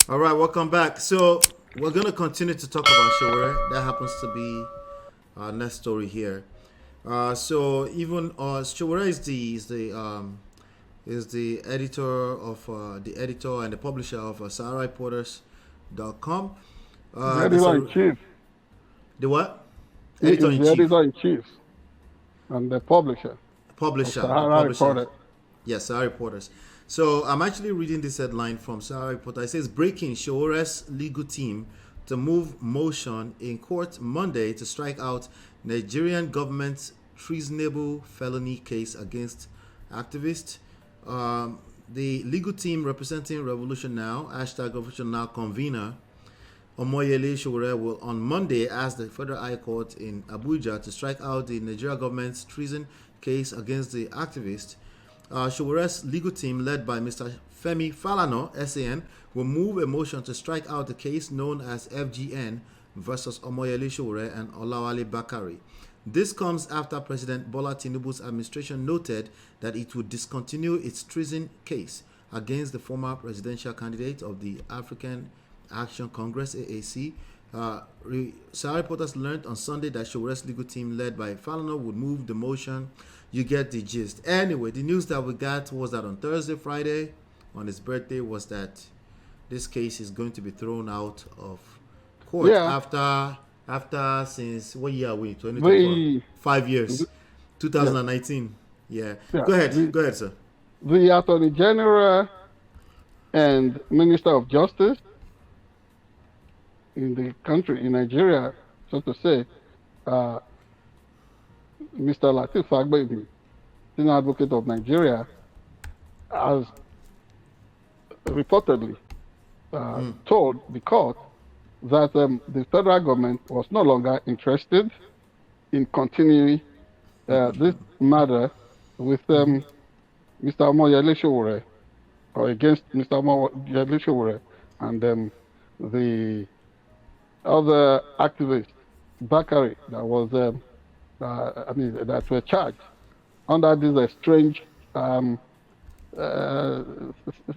All right, welcome back. So we're gonna continue to talk about Sowore. That happens to be our next story here. So even Sowore is the editor of the editor and the publisher of SharpEdgeNewsTV.com. The There's editor in a chief. the what? He Editor is in the chief, editor in chief and the publisher of the Sahara publisher. Reporter. Yes, Sahara Reporters. So I'm actually reading this headline from Sahara Reporter. It says breaking Showore's legal team to move motion in court Monday to strike out Nigerian government's treasonable felony case against activists. The legal team representing Revolution Now, hashtag Revolution Now convener Omoyele Sowore will on Monday ask the Federal High Court in Abuja to strike out the Nigeria government's treason case against the activist. Showore's legal team, led by Mr. Femi Falana, SAN, will move a motion to strike out the case known as FGN versus Omoyele Sowore and Olawale Bakari. This comes after President Bola Tinubu's administration noted that it would discontinue its treason case against the former presidential candidate of the African Action Congress (AAC). Sahara Reporters learned on Sunday that Showore's legal team, led by Falana, would move the motion. You get the gist. Anyway, the news that we got was that on Thursday, Friday, on his birthday, was that this case is going to be thrown out of court Yeah, after since what year are we? 2024. the 5 years. yeah, 2019. Yeah. yeah. Go ahead. Go ahead, sir. The Attorney General and Minister of Justice in the country, in Nigeria, so to say, uh, Mr. Latif Fagbemi, senior advocate of Nigeria, has reportedly told the court that the federal government was no longer interested in continuing this matter with Mr. Omoyele Sowore, or against Mr. Omoyele Sowore, and the other activist, Bakari, that was, that were charged under this strange uh,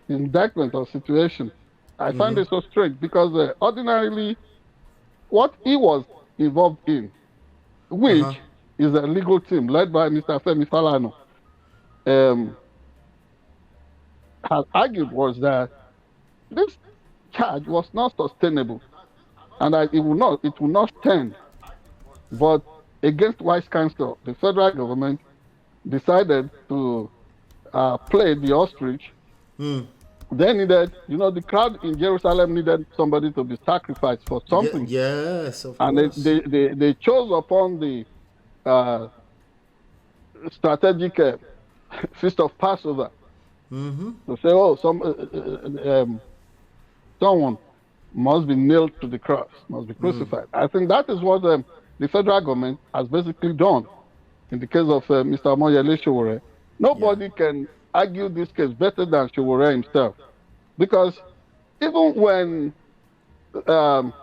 indictment or situation. I find it so strange because ordinarily, what he was involved in, Uh huh. which is a legal team led by Mr. Femi Falana, um, has argued was that this charge was not sustainable and that it will not stand. But against wise counsel, the federal government decided to play the ostrich. They needed, the crowd in Jerusalem needed somebody to be sacrificed for Yeah. something. Yes, of And they, course. they, they, they chose upon the uh, strategic feast of Passover to say, oh, someone must be nailed to the cross, must be crucified. I think that is what the federal government has basically done in the case of Mr. Omoyele Sowore. Yeah. Nobody can argue this case better than Sowore himself. Because even when um,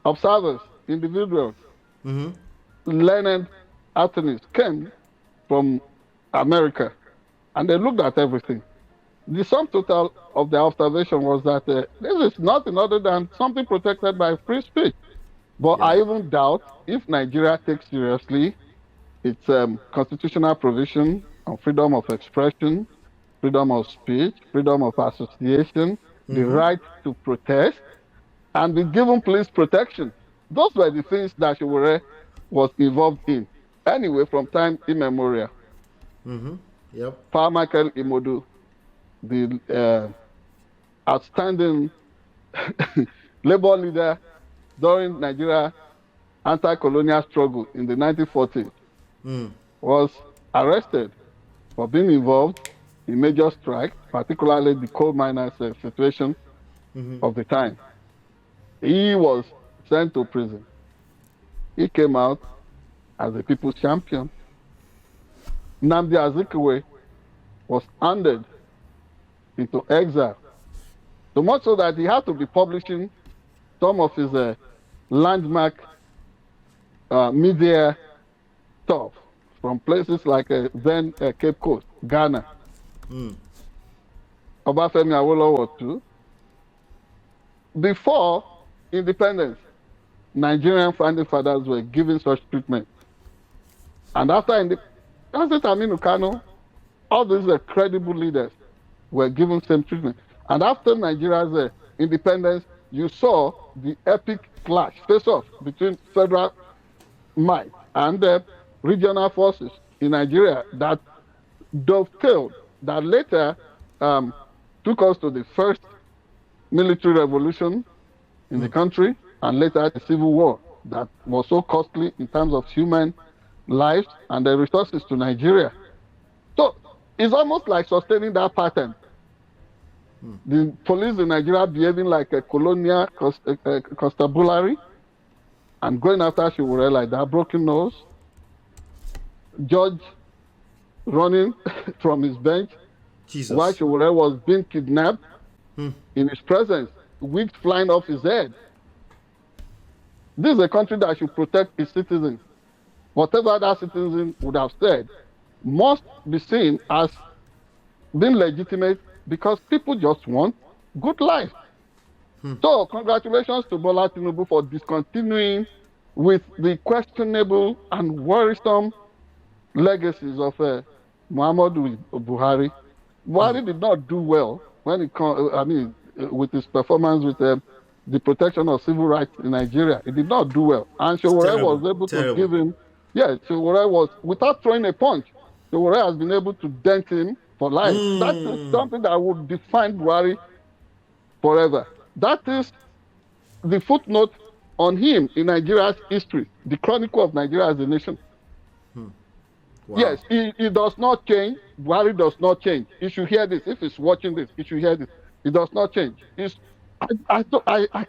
observers, individuals, learned attorneys came from America and they looked at everything, the sum total of the observation was that this is nothing other than something protected by free speech. But Yeah. I even doubt if Nigeria takes seriously its constitutional provision on freedom of expression, freedom of speech, freedom of association, the right to protest, and be given police protection. Those were the things that Sowore was involved in. Anyway, from time immemorial, Yep. Pa Michael Imodu, the outstanding labor leader during Nigeria anti-colonial struggle in the 1940s, was arrested for being involved in major strikes, particularly the coal miners' situation of the time. He was sent to prison. He came out as a people's champion. Nnamdi Azikiwe was handed into exile, so much so that he had to be publishing some of his landmark media stuff from places like then Cape Coast, Ghana. Obafemi Awolowo too. Before independence, Nigerian founding fathers were given such treatment. And after President Aminu Kano, all these credible leaders were given same treatment. And after Nigeria's independence, you saw the epic clash, face-off between federal might and regional forces in Nigeria that dovetailed, that later took us to the first military revolution in the country, and later the civil war that was so costly in terms of human lives and the resources to Nigeria. So it's almost like sustaining that pattern. The police in Nigeria behaving like a colonial constabulary and going after Sowore like that, broken nose. Judge running from his bench while Sowore was being kidnapped in his presence, wigs flying off his head. This is a country that should protect its citizens. Whatever that citizen would have said must be seen as being legitimate because people just want good life. So congratulations to Bola Tinubu for discontinuing with the questionable and worrisome legacies of Muhammadu Buhari. Buhari did not do well when it comes, with his performance with the protection of civil rights in Nigeria. He did not do well. And Sowore was able to give him, Sowore was, without throwing a punch, Sowore has been able to dent him for life. That is something that would define Buhari forever. That is the footnote on him in Nigeria's history, the chronicle of Nigeria as a nation. Wow. Yes, he does not change. Buhari does not change. He should hear this. If he's watching this, he should hear this. He does not change. I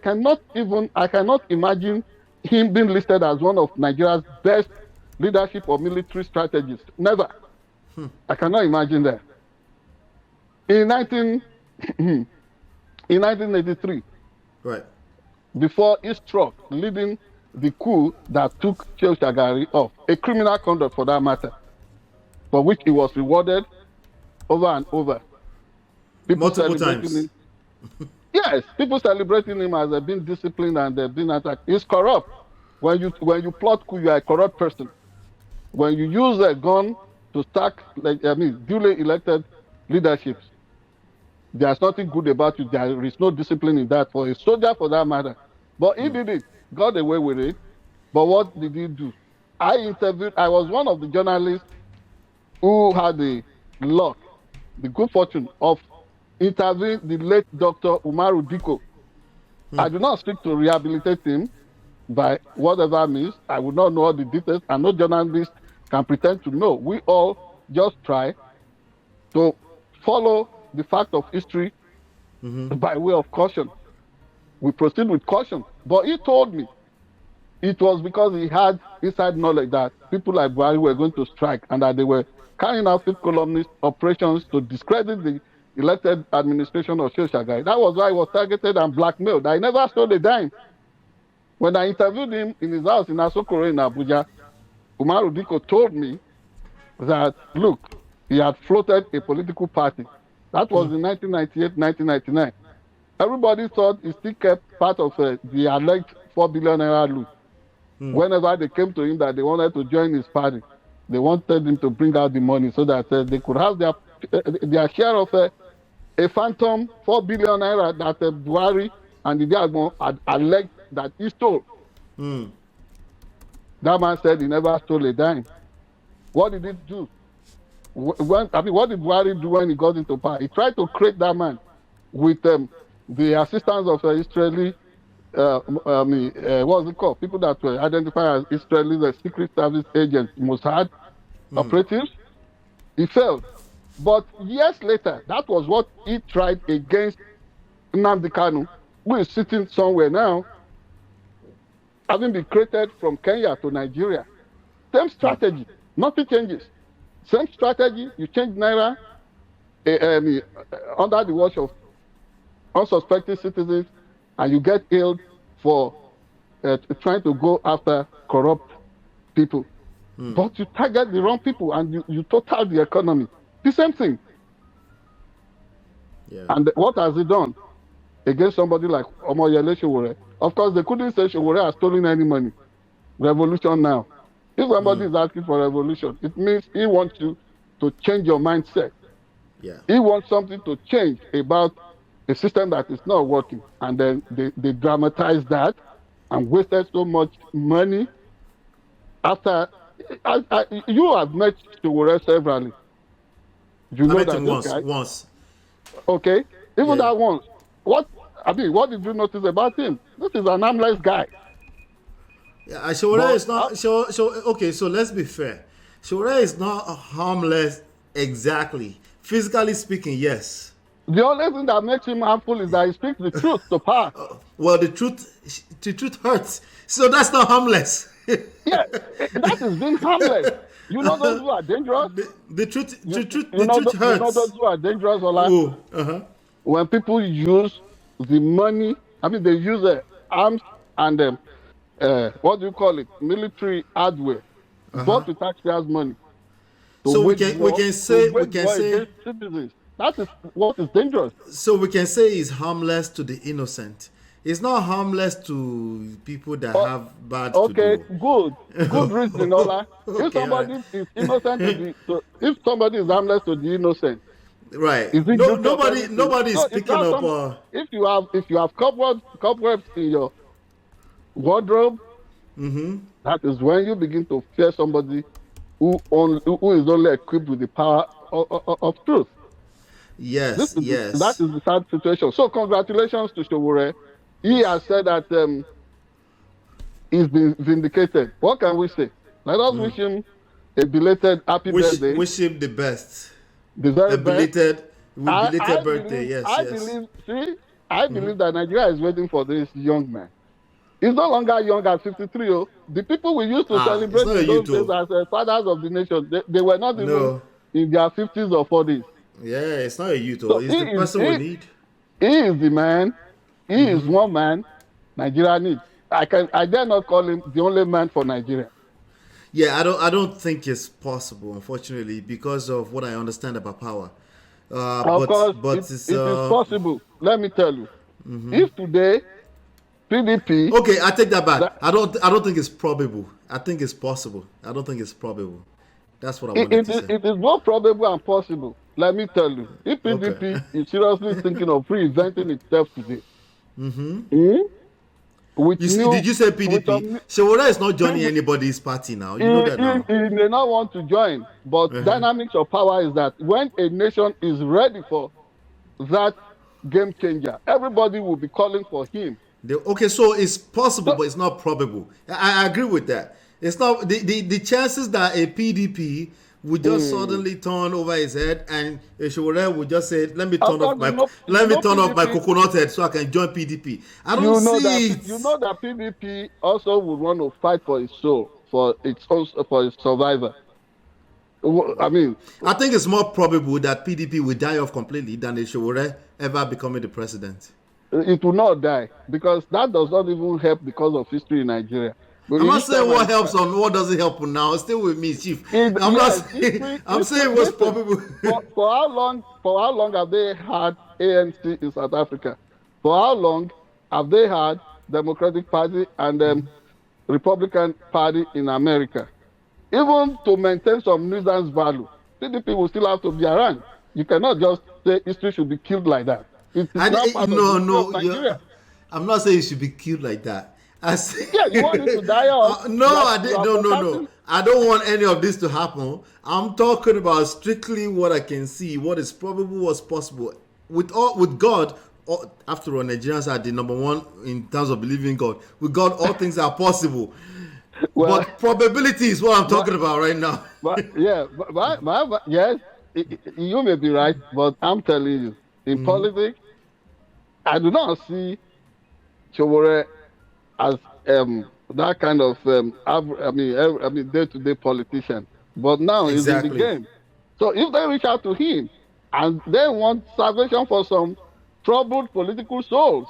cannot imagine him being listed as one of Nigeria's best leadership or military strategists. Never. I cannot imagine that. In 1983, right, before he struck, leading the coup that took Shehu Shagari off, a criminal conduct for that matter, for which he was rewarded over and over. People multiple times. Yes, people celebrating him as being disciplined and being attacked. He's corrupt. When you plot coup, you are a corrupt person. When you use a gun to sack, duly elected leaderships, there's nothing good about it. There is no discipline in that for a soldier, for that matter. But he did it, got away with it. But what did he do? I was one of the journalists who had the luck, the good fortune of interviewing the late Dr. Umaru Diko. I do not seek to rehabilitate him by whatever means. I would not know all the details, and no journalist can pretend to know. We all just try to follow the fact of history by way of caution. We proceed with caution. But he told me it was because he had inside knowledge that people like Buhari were going to strike and that they were carrying out fifth columnist operations to discredit the elected administration of Shehu Shagari. That was why he was targeted and blackmailed. I never stole a dime. When I interviewed him in his house in Asokoro in Abuja, Umaru Diko told me that, look, he had floated a political party. That was in 1998, 1999. Everybody thought he still kept part of the alleged 4 billion naira loot. Whenever they came to him that they wanted to join his party, they wanted him to bring out the money so that they could have their share of a phantom 4 billion naira that Buhari and the Diagbon had alleged that he stole. That man said he never stole a dime. What did he do? What did Buhari do when he got into power? He tried to create that man with the assistance of Israeli, what's it called? People that were identified as Israeli secret service agents, Mossad operatives. He failed. But years later, that was what he tried against Nnamdi Kanu, who is sitting somewhere now, having been created from Kenya to Nigeria. Same strategy. Nothing changes. Same strategy. You change Naira under the watch of unsuspecting citizens, and you get hailed for trying to go after corrupt people. But you target the wrong people and you total the economy. The same thing. Yeah. And what has he done? against somebody like Omoyele Sowore. Of course, they couldn't say Sowore has stolen any money. Revolution now. If somebody is asking for revolution, it means he wants you to change your mindset. Yeah. He wants something to change about a system that is not working. And then they dramatize that and wasted so much money. After you have met Sowore severally. You know met that him this guy. once. Okay. Even Yeah. that once. What did you notice about him? This is an harmless guy. Yeah, Sowore is not. Okay, so let's be fair. Sowore is not harmless exactly. Physically speaking, yes. The only thing that makes him harmful is that he speaks the truth to power. Well, the truth hurts. So that's not harmless. Yeah, that is being harmless. You know those who are dangerous. The truth truth hurts. You know those who are dangerous, Ola? Oh, When people use the money, they use arms and what do you call it? Military hardware, bought with taxpayers' money. So we can say citizens. That is what is dangerous. So we can say he's harmless to the innocent. It's not harmless to people that have bad to do. Okay, good reason, Ola. If somebody is innocent if somebody is harmless to the innocent, right? Nobody is picking up. If you have cobwebs in your wardrobe, that is when you begin to fear somebody who is only equipped with the power of truth. Yes. That is the sad situation. So congratulations to Sowore. He has said that he's been vindicated. What can we say? Let us wish him a belated happy birthday. Wish him the best. The very belated best. Birthday. I believe that Nigeria is waiting for this young man. He's no longer young at 53. Oh. The people we used to celebrate in those days as fathers of the nation, they were not even in their 50s or 40s. Yeah, it's not a youth. So it's the person we need. He is the man. He is one man Nigeria needs. I dare not call him the only man for Nigeria. Yeah, I don't think it's possible, unfortunately, because of what I understand about power. Of course, it is possible. Let me tell you. If today PDP. Okay, I take that back. I don't think it's probable. I think it's possible. I don't think it's probable. That's what I wanted to say. It is both probable and possible. Let me tell you. If PDP is seriously thinking of reinventing itself today. Did you say PDP? Sowore is not joining anybody's party now. You know that now. He may not want to join, but dynamics of power is that when a nation is ready for that game changer, everybody will be calling for him. So it's possible, but it's not probable. I agree with that. It's not the chances that a PDP would just suddenly turn over his head and Sowore would just say, "Let me turn off my coconut head so I can join PDP." I don't see it. You know that PDP also would want to fight for its soul, for its survival. I think it's more probable that PDP will die off completely than Sowore ever becoming the president. It will not die because that does not even help because of history in Nigeria. I'm not saying what helps or what doesn't help now. Stay with me, Chief. I'm saying what's probable. For how long have they had ANC in South Africa? For how long have they had Democratic Party and Republican Party in America? Even to maintain some nuisance value, PDP will still have to be around. You cannot just say history should be killed like that. I'm not saying it should be killed like that. You want it to die off? No. I don't want any of this to happen. I'm talking about strictly what I can see, what is probable, what's possible. With God, after all, Nigerians are the number one in terms of believing God. With God, all things are possible. Well, but probability is what I'm talking about right now. Yes, you may be right, but I'm telling you, in politics, I do not see Sowore as that kind of day-to-day politician. But now he's in the game. So if they reach out to him and they want salvation for some troubled political souls,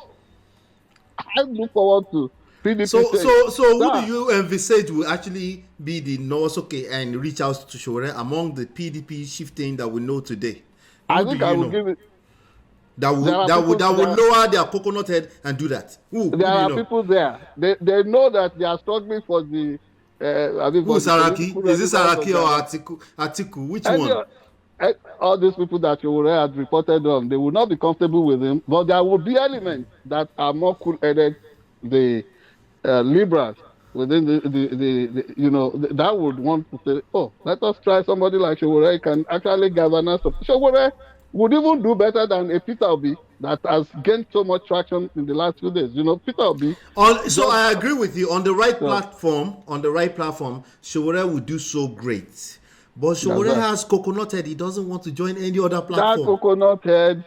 I look forward to PDP. So who do you envisage will actually be the and reach out to Sowore among the PDP shifting that we know today? I think I will give it. that will lower their coconut head and do that? There are people there. They know that they are struggling for the. Who's Saraki? Is this Saraki or Atiku? Which one? All these people that you had reported on, they will not be comfortable with him, but there will be elements that are more cool-headed, the liberals within that would want to say, oh, let us try somebody like Sowore. He can actually galvanize. Sowore would even do better than a Peter Obi that has gained so much traction in the last few days. Peter Obi. So I agree with you. On the right platform, Sowore would do so great. But Sowore has coconut head. He doesn't want to join any other platform. That coconut head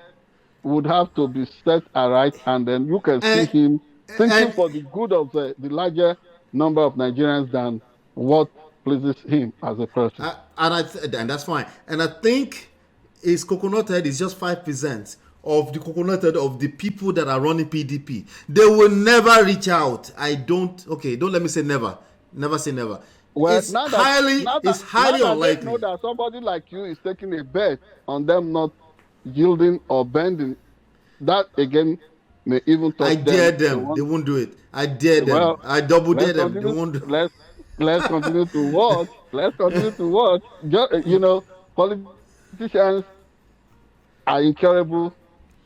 would have to be set aright, and then you can see him thinking for the good of the larger number of Nigerians than what pleases him as a person. And that's fine. And I think his coconut head is just 5% of the coconut head of the people that are running PDP. They will never reach out. Don't let me say never. Never say never. Well, it's highly unlikely. They know that somebody like you is taking a bet on them not yielding or bending. That again may even touch them. I dare them. They won't do it. I dare them. Well, I double dare them. They won't do it. Let's continue to watch. Let's continue to watch. Politicians are incurable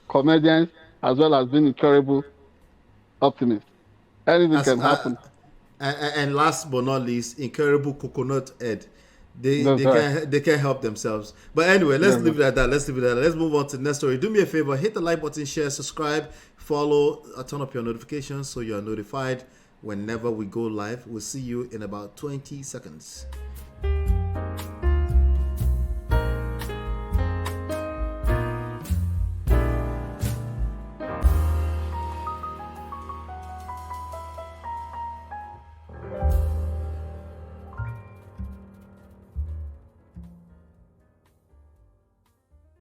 comedians as well as being incurable optimists. Anything can happen. And last but not least, incurable coconut head. They can't help themselves. But anyway, let's leave it at that. Let's move on to the next story. Do me a favor, hit the like button, share, subscribe, follow, turn up your notifications so you are notified whenever we go live. We'll see you in about 20 seconds.